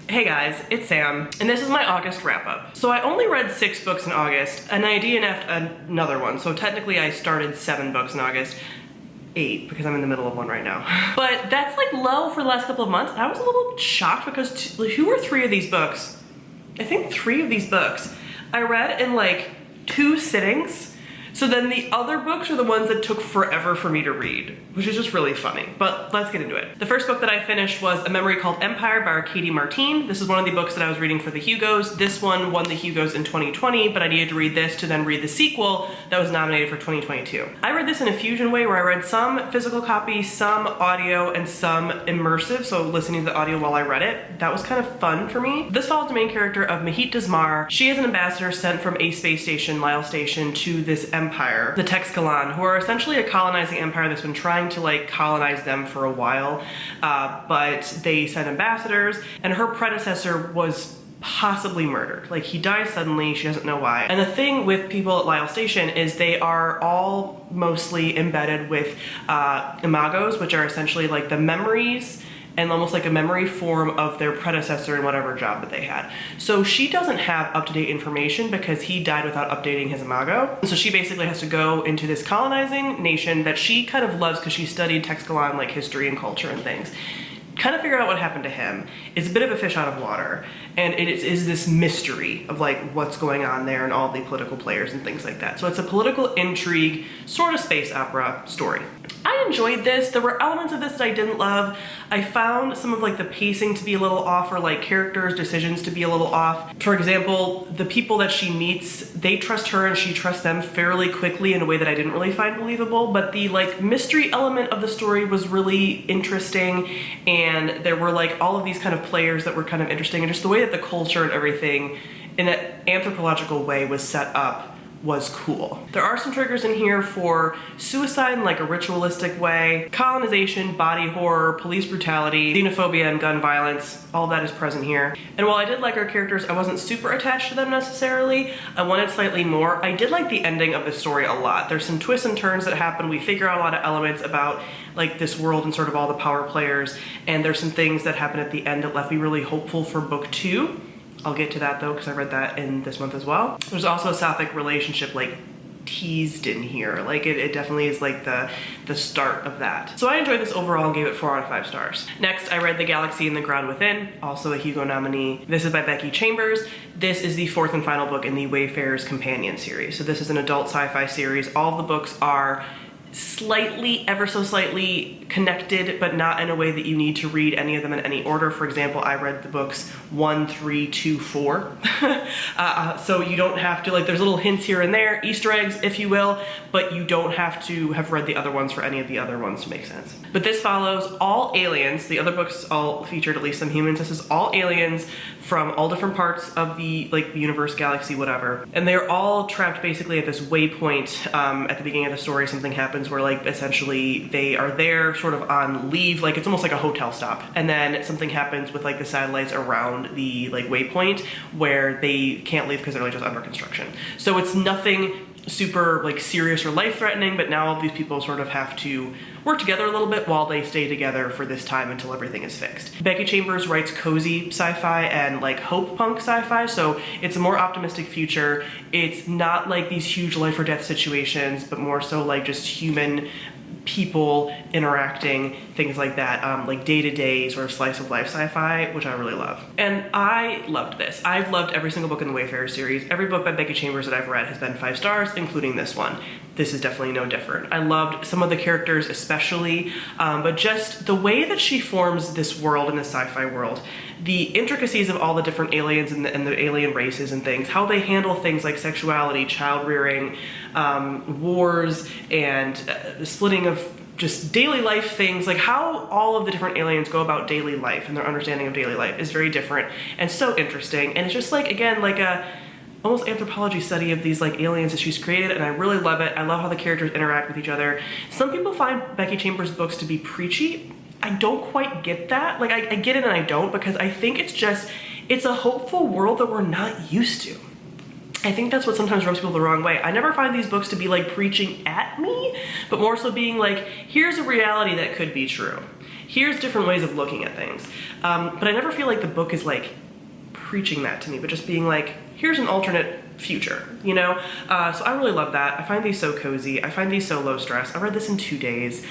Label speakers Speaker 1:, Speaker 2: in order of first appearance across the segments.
Speaker 1: Hey guys, it's Sam, and this is my August wrap-up. So I only read 6 books in August, and I DNF'd another one, so technically I started 7 books in August. 8, because I'm in the middle of one right now. But that's like low for the last couple of months. I was a little shocked because 2 or 3 of these books, I think 3 of these books, I read in like 2 sittings. So then the other books are the ones that took forever for me to read, which is just really funny, but let's get into it. The first book that I finished was A Memory Called Empire by Katie Martine. This is one of the books that I was reading for the Hugos. This one won the Hugos in 2020, but I needed to read this to then read the sequel that was nominated for 2022. I read this in a fusion way where I read some physical copy, some audio, and some immersive, so listening to the audio while I read it. That was kind of fun for me. This follows the main character of Mahit Dasmar. She is an ambassador sent from a space station, Lyle Station, to this empire, the Texcalan, who are essentially a colonizing empire that's been trying to like colonize them for a while, but they sent ambassadors, and her predecessor was possibly murdered. Like, he died suddenly, she doesn't know why. And the thing with people at Lyle Station is they are all mostly embedded with imagos, which are essentially like the memories and almost like a memory form of their predecessor in whatever job that they had. So she doesn't have up-to-date information because he died without updating his imago. And so she basically has to go into this colonizing nation that she kind of loves because she studied Texcalan like history and culture and things. Kind of figure out what happened to him. It's a bit of a fish out of water, and it is this mystery of like what's going on there and all the political players and things like that. So it's a political intrigue, sort of space opera story. I enjoyed this. There were elements of this that I didn't love. I found some of like the pacing to be a little off, or like characters' decisions to be a little off. For example, the people that she meets, they trust her and she trusts them fairly quickly in a way that I didn't really find believable, but the like mystery element of the story was really interesting, and there were like all of these kind of players that were kind of interesting, and just the way that the culture and everything in an anthropological way was set up was cool. There are some triggers in here for suicide in like a ritualistic way, colonization, body horror, police brutality, xenophobia, and gun violence. All that is present here. And while I did like our characters, I wasn't super attached to them necessarily. I wanted slightly more. I did like the ending of the story a lot. There's some twists and turns that happen. We figure out a lot of elements about like this world and sort of all the power players. And there's some things that happen at the end that left me really hopeful for book 2. I'll get to that though, because I read that in this month as well. There's also a sapphic relationship like teased in here. Like it definitely is like the start of that. So I enjoyed this overall and gave it 4 out of 5 stars. Next, I read The Galaxy and the Ground Within, also a Hugo nominee. This is by Becky Chambers. This is the 4th and final book in the Wayfarer's Companion series. So this is an adult sci-fi series. All of the books are slightly, ever so slightly connected, but not in a way that you need to read any of them in any order. For example, I read the books 1, 3, 2, 4. So you don't have to, like, there's little hints here and there, Easter eggs, if you will, but you don't have to have read the other ones for any of the other ones to make sense. But this follows all aliens. The other books all featured at least some humans. This is all aliens from all different parts of the like universe, galaxy, whatever. And they're all trapped basically at this waypoint at the beginning of the story. Something happens where like essentially they are there sort of on leave, like it's almost like a hotel stop. And then something happens with like the satellites around the like waypoint where they can't leave because they're like just under construction. So it's nothing super like serious or life-threatening, but now all these people sort of have to work together a little bit while they stay together for this time until everything is fixed. Becky Chambers writes cozy sci-fi and like hope punk sci-fi, so it's a more optimistic future. It's not like these huge life or death situations, but more so like just human people interacting, things like that, like day-to-day sort of slice of life sci-fi, which I really love. And I loved this. I've loved every single book in the Wayfarer series. Every book by Becky Chambers that I've read has been 5 stars, including this one. This is definitely no different. I loved some of the characters especially, but just the way that she forms this world in the sci-fi world, the intricacies of all the different aliens and the alien races and things, how they handle things like sexuality, child rearing, wars, and the splitting of just daily life things, like how all of the different aliens go about daily life and their understanding of daily life is very different and so interesting. And it's just like, again, like a almost anthropology study of these like aliens that she's created, and I really love it. I love how the characters interact with each other. Some people find Becky Chambers' books to be preachy. I don't quite get that. Like I get it and I don't, because I think it's a hopeful world that we're not used to. I think that's what sometimes rubs people the wrong way. I never find these books to be like preaching at me, but more so being like, here's a reality that could be true. here's different ways of looking at things. But I never feel like the book is like preaching that to me, but just being like, here's an alternate future, you know? So I really love that. I find these so cozy. I find these so low stress. I read this in 2 days.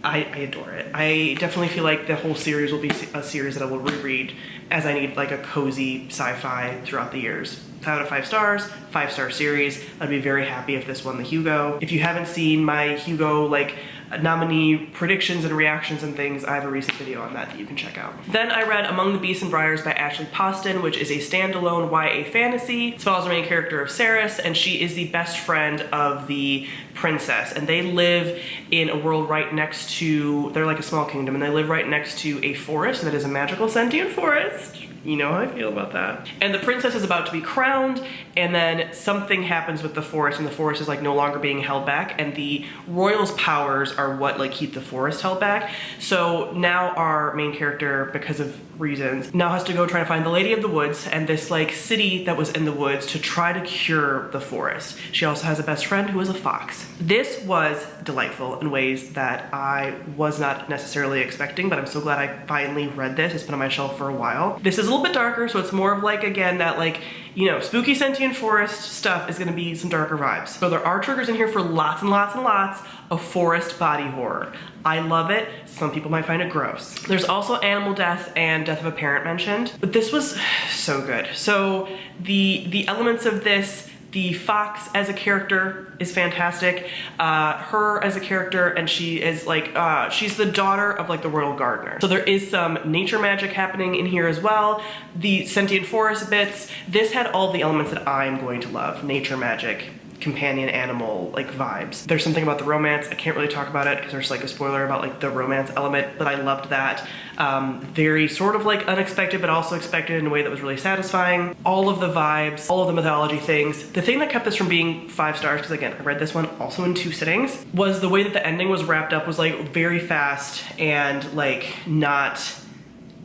Speaker 1: I adore it. I definitely feel like the whole series will be a series that I will reread as I need like a cozy sci-fi throughout the years. 5 out of 5 stars, 5-star series. I'd be very happy if this won the Hugo. If you haven't seen my Hugo like nominee predictions and reactions and things, I have a recent video on that you can check out. Then I read Among the Beasts and Briars by Ashley Poston, which is a standalone YA fantasy. It follows the main character of Saris, and she is the best friend of the princess, and they live in a world right next to, they're like a small kingdom, and they live right next to a forest that is a magical sentient forest. You know how I feel about that. And the princess is about to be crowned, and then something happens with the forest, and the forest is like no longer being held back, and the royals' powers are what like keep the forest held back. So now our main character, because of reasons, now has to go try to find the Lady of the Woods and this like city that was in the woods to try to cure the forest. She also has a best friend who is a fox. This was delightful in ways that I was not necessarily expecting, but I'm so glad I finally read this. It's been on my shelf for a while. This is a little bit darker, so it's more of like, again, that like, you know, spooky sentient forest stuff is gonna be some darker vibes. So there are triggers in here for lots and lots and lots of forest body horror. I love it. Some people might find it gross. There's also animal death and death of a parent mentioned, but this was so good. So the elements of this, the fox as a character is fantastic. Her as a character, and she is like, she's the daughter of like the royal gardener. So there is some nature magic happening in here as well. The sentient forest bits, this had all the elements that I'm going to love. Nature magic, companion animal like vibes. There's something about the romance. I can't really talk about it because there's like a spoiler about like the romance element, but I loved that. Very sort of like unexpected, but also expected in a way that was really satisfying. All of the vibes, all of the mythology things. The thing that kept this from being 5 stars, because again, I read this one also in 2 sittings, was the way that the ending was wrapped up was like very fast and like not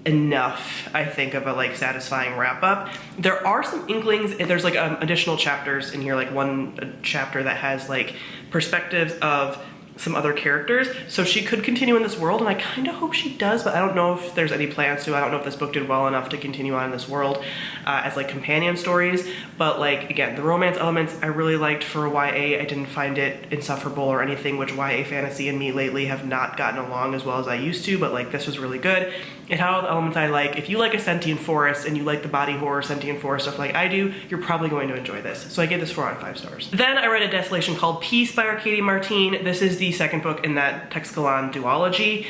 Speaker 1: enough, I think, of a like satisfying wrap up. There are some inklings, there's like additional chapters in here, like one chapter that has like perspectives of some other characters, so she could continue in this world, and I kind of hope she does, but I don't know if there's any plans to. I don't know if this book did well enough to continue on in this world as like companion stories, but like again, the romance elements I really liked for YA. I didn't find it insufferable or anything, which YA fantasy and me lately have not gotten along as well as I used to, but like this was really good. It had all the elements I like. If you like a sentient forest and you like the body horror sentient forest stuff like I do, you're probably going to enjoy this. So I gave this 4 out of 5 stars. Then I read A Desolation Called Peace by Arcady Martin. This is the second book in that Texcalan duology.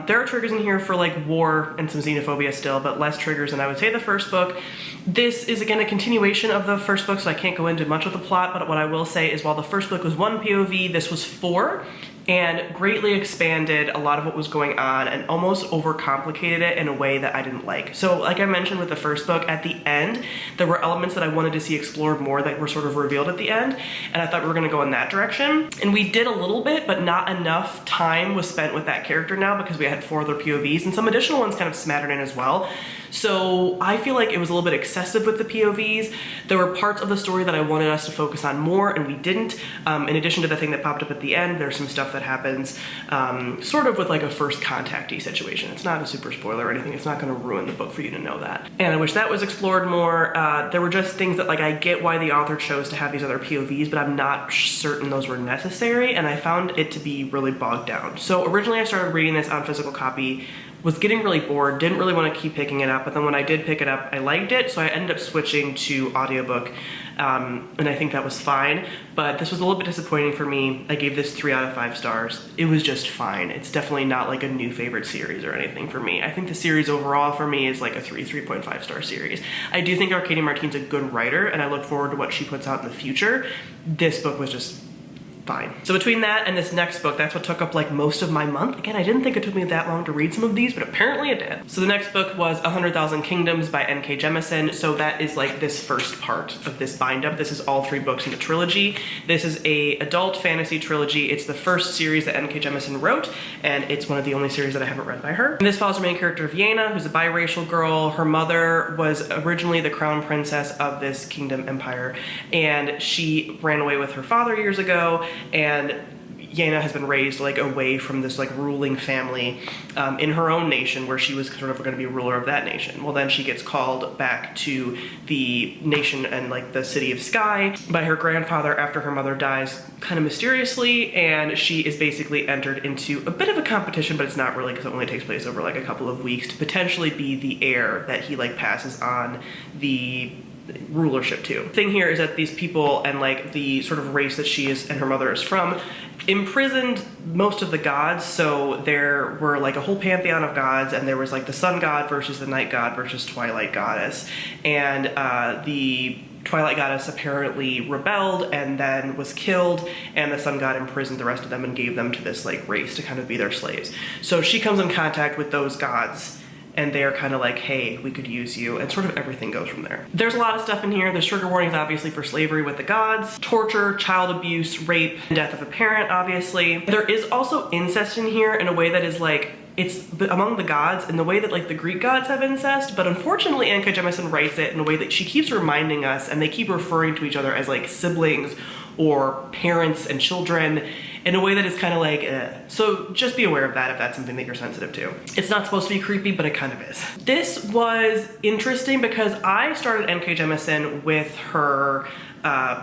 Speaker 1: There are triggers in here for like war and some xenophobia still, but less triggers than I would say the first book. This is again a continuation of the first book, so I can't go into much of the plot, but what I will say is while the first book was 1 POV, this was 4. And greatly expanded a lot of what was going on and almost overcomplicated it in a way that I didn't like. So like I mentioned with the first book, at the end, there were elements that I wanted to see explored more that were sort of revealed at the end, and I thought we were gonna go in that direction. And we did a little bit, but not enough time was spent with that character now because we had 4 other POVs and some additional ones kind of smattered in as well. So I feel like it was a little bit excessive with the POVs. There were parts of the story that I wanted us to focus on more, and we didn't. In addition to the thing that popped up at the end, there's some stuff that happens sort of with like a first contactee situation. It's not a super spoiler or anything. It's not gonna ruin the book for you to know that. And I wish that was explored more. There were just things that like I get why the author chose to have these other POVs, but I'm not certain those were necessary, and I found it to be really bogged down. So originally I started reading this on physical copy, was getting really bored, didn't really want to keep picking it up, but then when I did pick it up, I liked it, so I ended up switching to audiobook, and I think that was fine, but this was a little bit disappointing for me. I gave this 3 out of 5 stars. It was just fine. It's definitely not like a new favorite series or anything for me. I think the series overall for me is like a 3.5 star series. I do think Arcady Martin's a good writer, and I look forward to what she puts out in the future. This book was just fine. So between that and this next book, that's what took up like most of my month. Again, I didn't think it took me that long to read some of these, but apparently it did. So the next book was 100,000 Kingdoms by N.K. Jemisin. So that is like this first part of this bind up. This is all 3 books in the trilogy. This is a adult fantasy trilogy. It's the first series that N.K. Jemisin wrote, and it's one of the only series that I haven't read by her. And this follows the main character Vienna, who's a biracial girl. Her mother was originally the crown princess of this kingdom empire, and she ran away with her father years ago, and Yena has been raised like away from this like ruling family in her own nation, where she was sort of going to be ruler of that nation. Well, then she gets called back to the nation and like the city of Sky by her grandfather after her mother dies kind of mysteriously, and she is basically entered into a bit of a competition, but it's not really, because it only takes place over like a couple of weeks, to potentially be the heir that he like passes on the rulership to. The thing here is that these people and like the sort of race that she is and her mother is from imprisoned most of the gods. So there were like a whole pantheon of gods, and there was like the sun god versus the night god versus twilight goddess, and the Twilight Goddess apparently rebelled and then was killed, and the Sun God imprisoned the rest of them and gave them to this like race to kind of be their slaves. So she comes in contact with those gods, and they're kind of like, hey, we could use you, and sort of everything goes from there. There's a lot of stuff in here. There's trigger warnings, obviously, for slavery with the gods, torture, child abuse, rape, death of a parent, obviously. There is also incest in here in a way that is like, it's among the gods in the way that like the Greek gods have incest, but unfortunately N.K. Jemisin writes it in a way that she keeps reminding us, and they keep referring to each other as like siblings or parents and children in a way that is kind of like, So just be aware of that if that's something that you're sensitive to. It's not supposed to be creepy, but it kind of is. This was interesting because I started N.K. Jemisin with her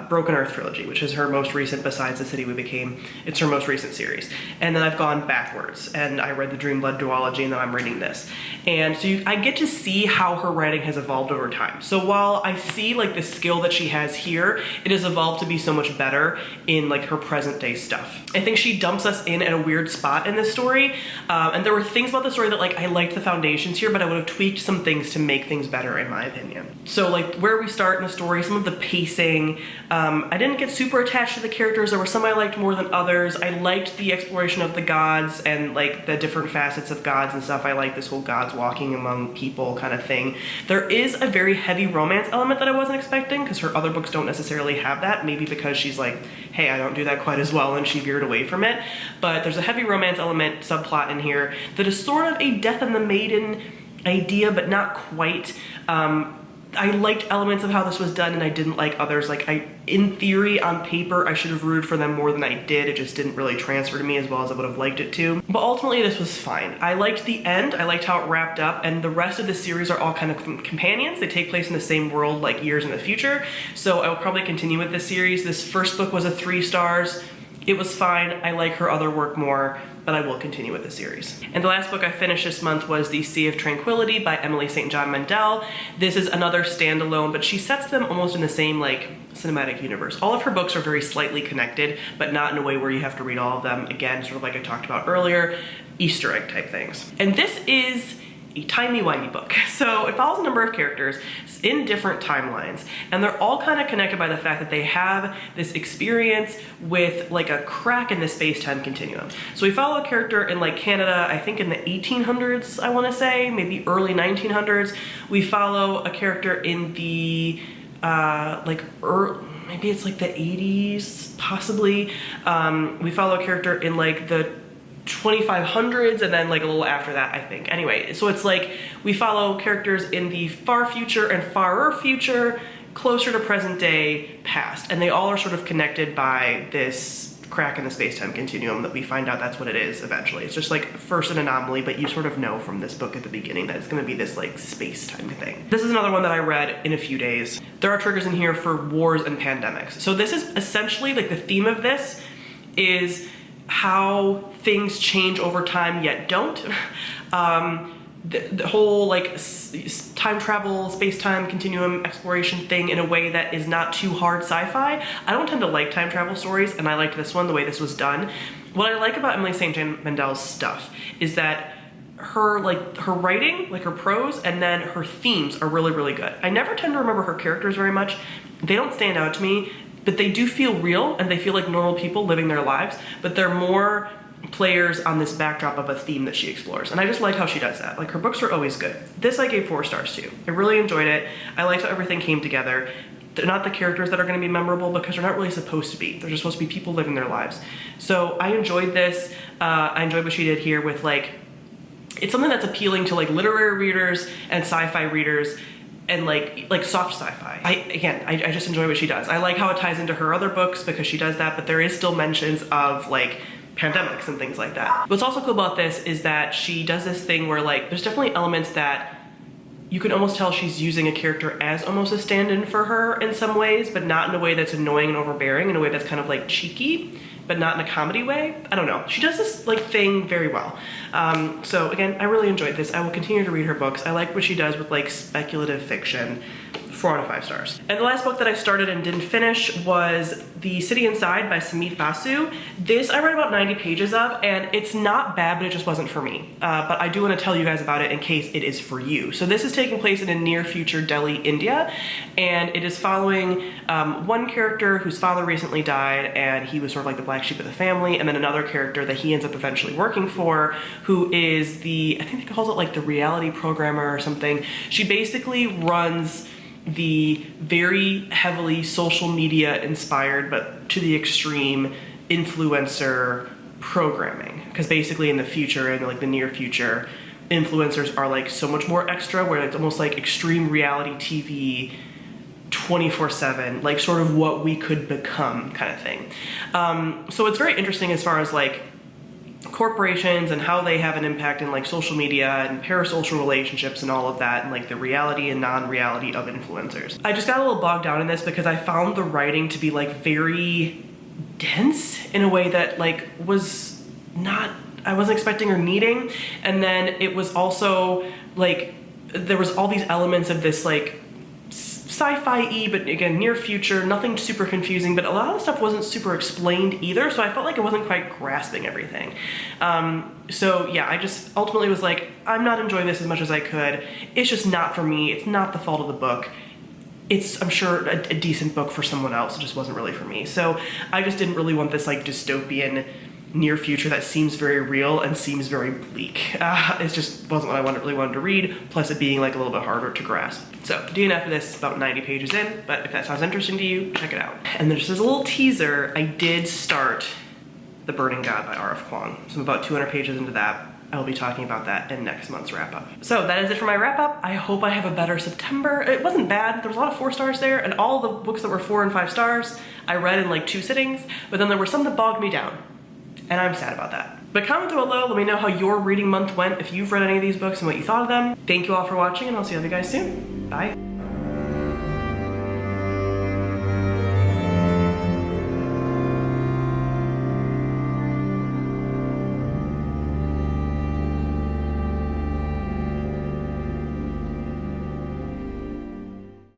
Speaker 1: Broken Earth trilogy, which is her most recent besides The City We Became. It's her most recent series. And then I've gone backwards, and I read the Dream Blood duology, and then I'm reading this. And so I get to see how her writing has evolved over time. So while I see like the skill that she has here, it has evolved to be so much better in like her present day stuff. I think she dumps us in at a weird spot in this story. And there were things about the story that like I liked the foundations here, but I would have tweaked some things to make things better in my opinion. So like where we start in the story, some of the pacing, I didn't get super attached to the characters. There were some I liked more than others. I liked the exploration of the gods and like the different facets of gods and stuff. I like this whole gods walking among people kind of thing. There is a very heavy romance element that I wasn't expecting, because her other books don't necessarily have that. Maybe because she's like, hey, I don't do that quite as well, and she veered away from it. But there's a heavy romance element subplot in here that is sort of a Death of the Maiden idea, but not quite. I liked elements of how this was done, and I didn't like others. Like in theory, on paper, I should have rooted for them more than I did. It just didn't really transfer to me as well as I would have liked it to. But ultimately, this was fine. I liked the end. I liked how it wrapped up, and the rest of the series are all kind of companions. They take place in the same world, like years in the future. So I will probably continue with this series. This first book was a 3 stars. It was fine. I like her other work more, but I will continue with the series. And the last book I finished this month was The Sea of Tranquility by Emily St. John Mandel. This is another standalone, but she sets them almost in the same like cinematic universe. All of her books are very slightly connected, but not in a way where you have to read all of them. Again, sort of like I talked about earlier, Easter egg type things. And this is a timey-wimey book. So it follows a number of characters in different timelines, and they're all kind of connected by the fact that they have this experience with like a crack in the space-time continuum. So we follow a character in like Canada, I think in the 1800s, I want to say, maybe early 1900s. We follow a character in the maybe it's like the 80s, possibly. We follow a character in like the 2500s, and then like a little after that, I think. Anyway, so it's like we follow characters in the far future and farer future, closer to present day, past, and they all are sort of connected by this crack in the space-time continuum that we find out that's what it is eventually. It's just like first an anomaly, but you sort of know from this book at the beginning that it's going to be this like space-time thing. This is another one that I read in a few days. There are triggers in here for wars and pandemics. So this is essentially like the theme of this is how things change over time yet don't. The whole like time travel, space-time continuum exploration thing in a way that is not too hard sci-fi. I don't tend to like time travel stories, and I liked this one, the way this was done. What I like about Emily St. John Mandel's stuff is that her writing, like her prose, and then her themes are really, really good. I never tend to remember her characters very much. They don't stand out to me, but they do feel real, and they feel like normal people living their lives, but they're more players on this backdrop of a theme that she explores. And I just like how she does that. Like, her books are always good. This I gave 4 stars to. I really enjoyed it. I liked how everything came together. They're not the characters that are going to be memorable because they're not really supposed to be. They're just supposed to be people living their lives. So I enjoyed this. I enjoyed what she did here with like, it's something that's appealing to like literary readers and sci-fi readers, and like soft sci-fi. I just enjoy what she does. I like how it ties into her other books because she does that, but there is still mentions of like pandemics and things like that. What's also cool about this is that she does this thing where like, there's definitely elements that you can almost tell she's using a character as almost a stand-in for her in some ways, but not in a way that's annoying and overbearing, in a way that's kind of like cheeky, but not in a comedy way. I don't know. She does this like thing very well. So again, I really enjoyed this. I will continue to read her books. I like what she does with like speculative fiction. 4 out of 5 stars. And the last book that I started and didn't finish was The City Inside by Samit Basu. This I read about 90 pages of, and it's not bad, but it just wasn't for me. But I do want to tell you guys about it in case it is for you. So this is taking place in a near future Delhi, India, and it is following one character whose father recently died, and he was sort of like the black sheep of the family, and then another character that he ends up eventually working for, who is the, I think they calls it like the reality programmer or something. She basically runs the very heavily social media inspired, but to the extreme, influencer programming. Because basically in the future, in like the near future, influencers are like so much more extra, where it's almost like extreme reality TV 24/7, like sort of what we could become kind of thing. So it's very interesting as far as like corporations and how they have an impact in like social media and parasocial relationships and all of that, and like the reality and non-reality of influencers. I just got a little bogged down in this because I found the writing to be like very dense in a way that like was not, I wasn't expecting or needing. And then it was also like, there was all these elements of this like sci-fi-y, but again, near future, nothing super confusing, but a lot of the stuff wasn't super explained either, so I felt like I wasn't quite grasping everything. So yeah, I just ultimately was like, I'm not enjoying this as much as I could. It's just not for me. It's not the fault of the book. It's, I'm sure, a decent book for someone else. It just wasn't really for me. So I just didn't really want this like dystopian near future that seems very real and seems very bleak. It just wasn't what I really wanted to read, plus it being like a little bit harder to grasp. So DNF for this, about 90 pages in, but if that sounds interesting to you, check it out. And then just as a little teaser, I did start The Burning God by R.F. Kuang. So I'm about 200 pages into that. I will be talking about that in next month's wrap up. So that is it for my wrap up. I hope I have a better September. It wasn't bad. There was a lot of 4 stars there, and all the books that were 4 and 5 stars, I read in like 2 sittings, but then there were some that bogged me down. And I'm sad about that. But comment down below, let me know how your reading month went, if you've read any of these books and what you thought of them. Thank you all for watching, and I'll see you guys soon. Bye.